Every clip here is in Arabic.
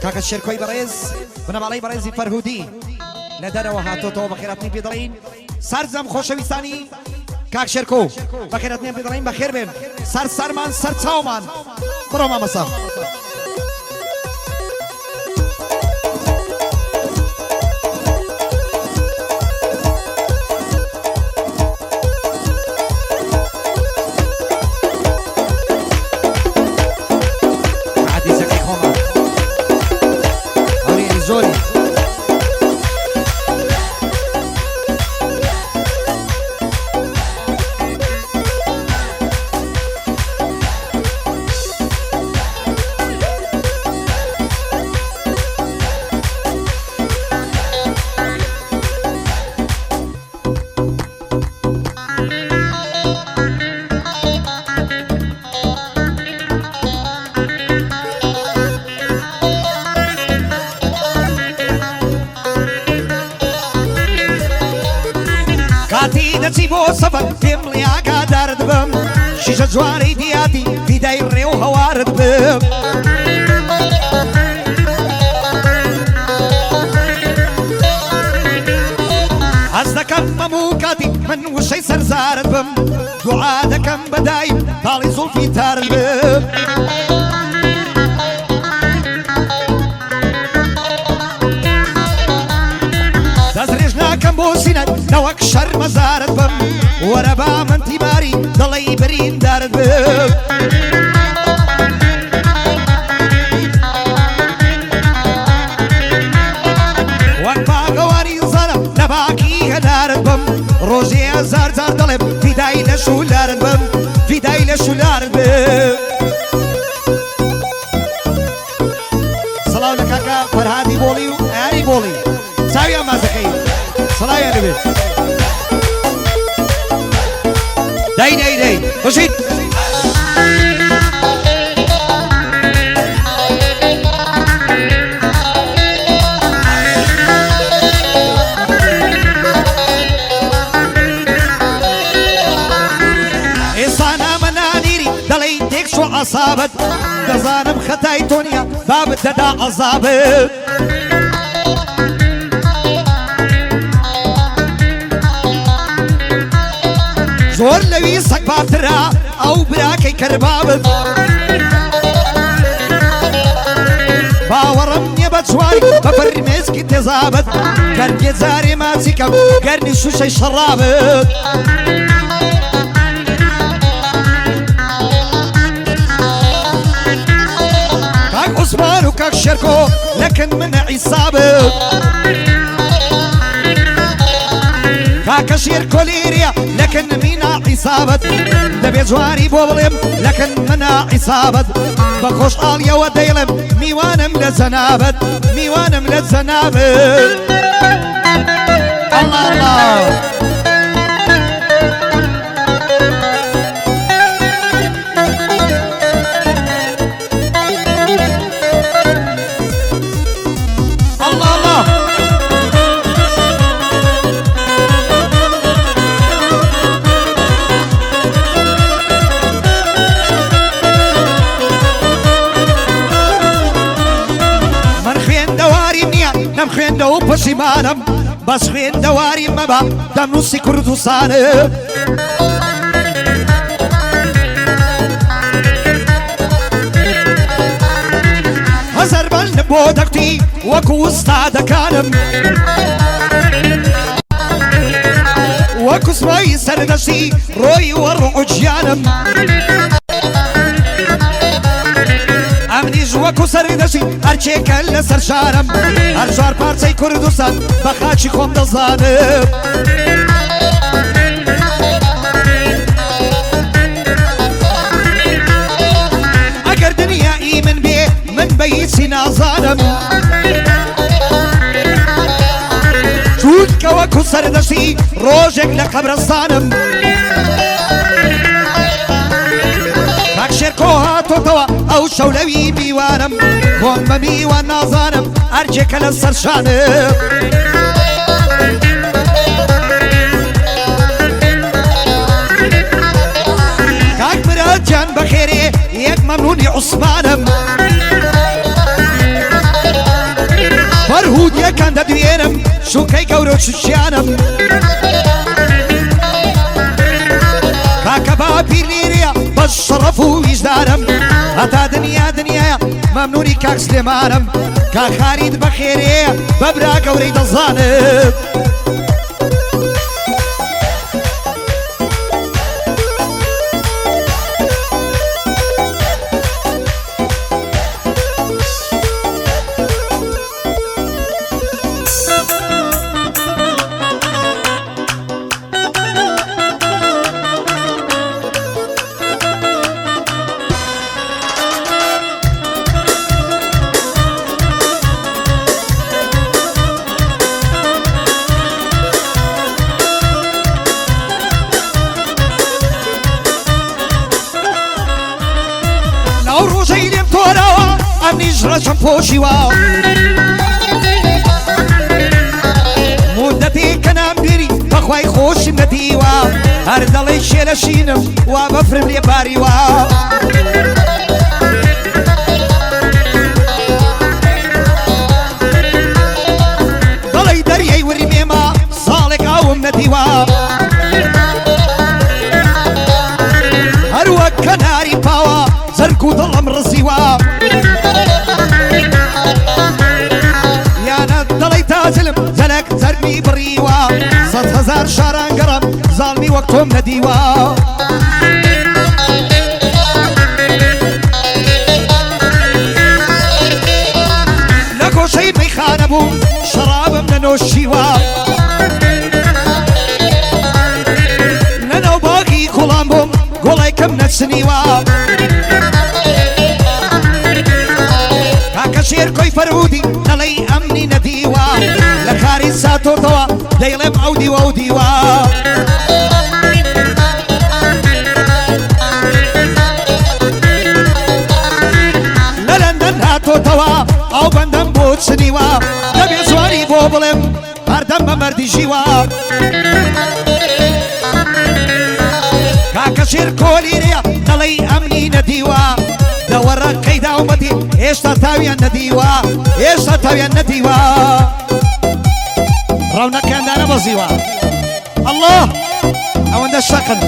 کاکە شێرکۆی بەڕێز بنەماڵەی بەڕێزی فەرهودی لە دەرەوە هاتۆتەوە بەخێراتنی پێ دەڵێین سەرجەم خۆشەویستانی کاک شێرکۆ بەخێراتنیان پێ دەڵێین بەخێر بێن سەرمان سەر چاومان بڕۆ مامەسا بۆ سەفەر پێم لێیاگادارت بم شیشە جوانەی دیاتی فیدای ڕێ و هەوارت بم حەز دەکەم هەموو کاتی من وشەی سەرزارت بم دوعا دەکەم بەدایم تاڵی زوڵفی تارت بم دەستڕێژ ناکەم بۆ سینەت نەوەک شەرمەزارت بم وەرە با من تیماری دڵی بریندارت بم وەک باگەوانی زەرم لە باکی هەدارت بم ڕۆژێ هەزار جار دەڵێم فیدای لە شولارت بم فیدای لە شولارت بم سەڵاو لە کاکە فەرهادی بۆڵی و ئاری بۆڵی چاویان مازەکەی سەڵاویان لەبێت دای دای دای بەشید ئێستا نامە نانیری دەڵێی تێکش و عەسابەت دەزانم خەتای تۆ نییە بابت دەدا عەزابت زۆر لەوی سەگ بارترا ئەو براکەی کەربابت باوەڕم نییە بە چواری بە فەرمێسکی تێزابت گەرنێ جارێ ماچی کەم گەرنی شوشەی شەڕابت کاک عوسمان و کاک شێرکۆ لەکن منە عیسابت کاکە شێرکۆ لێرەیە لەکن مینا عیسابت دەبێ جواری بۆ بڵێم لەکن منە عیسابت بە خۆشحاڵیەوە دەیڵێم میوانم لە جەنابەت میوانم لە جەنابەت الله الله نەم خوێندەوە و پەشیمانم بەس خوێندەواری مەبە دەمنووسی کوردستانم هەزەربەندم بۆ دەکتی وەکو ئوستادەکانم وەکو سوپای سەردەشتی ڕۆی وەڕوع گیانم ئەمنیش وەکو سەردەشتی هەرچێکە لەسەر شارم هەر جوار پارچەی کوردستان بە خاچی خۆم دەزانم ئەگەر دنیایی من بێ من بە هیچی نازانم چونکە وەکو سەردەشتی ڕۆژێک لە قەبرستانم کاک شێرکۆ هاتۆتەوە ئەو شەولەوی میوانم خۆم بە میوان نازانم هەرجێکە لە سەر شانم کاک مراد گیان بەخێرێ یەک مەمنوونی عوسمانم گەورە چشیانم کاکە باپیر لێرەیە بەس شەڕەف و ویژدارم هەتا دنیا دنیاە مەمنونی کاک سلێمانم کاک خالید بەخێرەیە بەبرا گەورەی دەزانم ڕەچەم پۆشیوە مودەتێک کە نامبیری بەخوای خۆشم نەدیوە هەر دەڵێ شێلە شینم وا بەفرم لێ باریوە دەڵێ دەریای وری مێمە ساڵێک ئاوم نەدیوە هەروەک کەناری پاوە زەرگ و دڵم ڕزیوە زەلەک زەرمی بڕیوە 100,000 شاران گەڕم زاڵمی وەک تۆم نەدیوە لە گۆشەی مەیخانە بووم شەرابم نەنۆشیوە لەناو باغی کوڵام بووم گۆڵای کەم نەچنیوە کاکە شێرکۆی فەرهودی دەڵێی ئەمنی نەدیوە لە کاری ساتۆتەوە دەیڵێم ئەو دیوە و دیوە لە لەندەن هاتۆتەوە ئەو بەندەم بۆ چنیوە دەبێ زواری بۆ بڵێم هەردەم بە مەردی ژیوە کاکە شێرکۆلیرەیە دەڵێی ئەمنی نەدیوە لەوەڕە قەیدا ومەدی هێشتا تاویان نەدیوە هێشتا تاویان نەدیوە ڕەونەکیاندا نەبەزیوە ئەڵڵاه ئەوەندە شەقن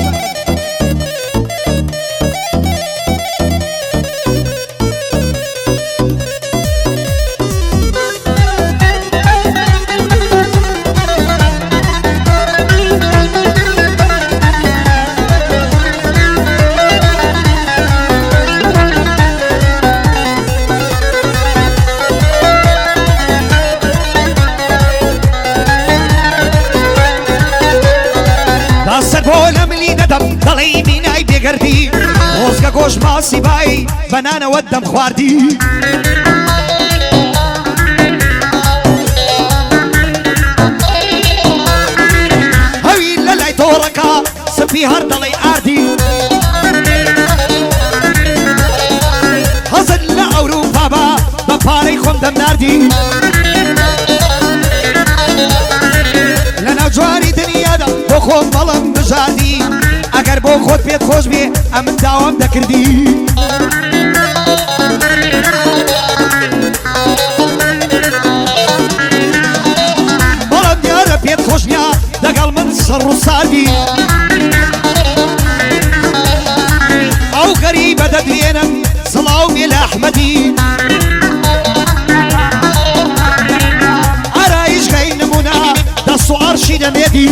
دەڵێی مینای بێگەردی خۆزگە گۆش ماسی بای بەنانەوە دەم خواردی هەوی لە لای تۆڕەکە سپی هەر دەڵێی ئاردی هەزت لە ئەوروپا بە بە پارەی خۆم دەم ناردی لە ناو جوانی دنیادا بۆ خۆم بەڵم بژاردی ئەگەر بۆ خۆت پێت خۆش بێ ئەمن داوام دەکردی بەڵام دیارە پێت خۆش نیا لەگەڵ من سەڕ و ساردی ئەو غەریبە دەدوێنم سڵاو بێ لە ئەحمەدی ئارایشگەی نمونە دەست و عەرشی دەمێدی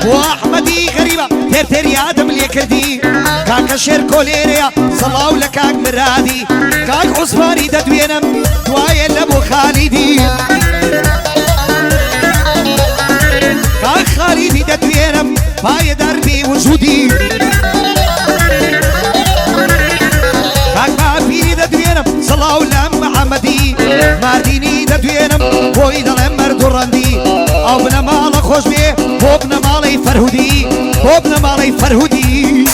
وأحمدي غريبة ترتري آدم لي كردي كاك شير كوليريا صلاو لكاك مرادي كاك عصفاني ددوينم دوايا لابو خالدي كاك خالدي ددوينم باي دربي وجودي كاك بابيني ددوينم صلاو لام محمدي مارديني ددوينم بوي دلم مردورندي او بنا مالا خوش بيه بوبنا مالي فرهودي بوبنا مالي فرهودي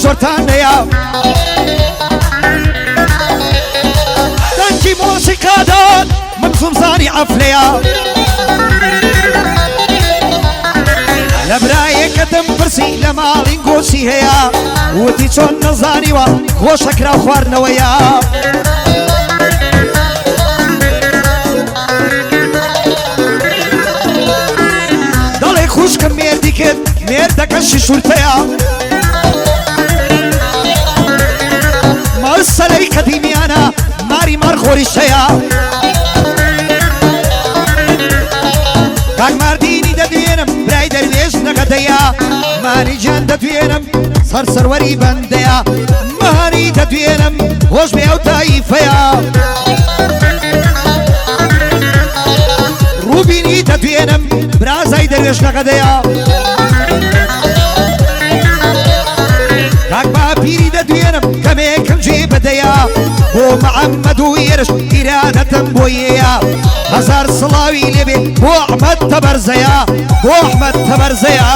زۆرتان هەیە دەنگی مۆسیقادان من زومزانی عەفلەیە لە برایەکە دەمپرسی لە ماڵین گۆچی هەیە وتی چۆن نەزانیوە خۆشەکرا خواردنەوەیە دەڵێ خوشکم مێردی کرد مێردەکەشی شورتەیە مەسەلەی قەدیمیانە ماری مارخۆریشەیە کاک ماردینی دەدوێنم برای دەروێش نەگەدەیە مانی گیان دەدوێنم سەرسەروەری بەندەیە مانی دەدوێنم خۆش بێ ئەو تایفەیە ڕووبینی دەدوێنم برازای دەروێش نەگەدەیە کاک باپیری دەدوێنم کەمێکم جێ بەدەیە بۆ مەحەممەد و ئێرش ئیرادەتم بۆیەیە هەزار سڵاوی لێبێ بۆ ئەحمەد تەبەرزەیە بۆ ئەحمەد تەبەرزەیە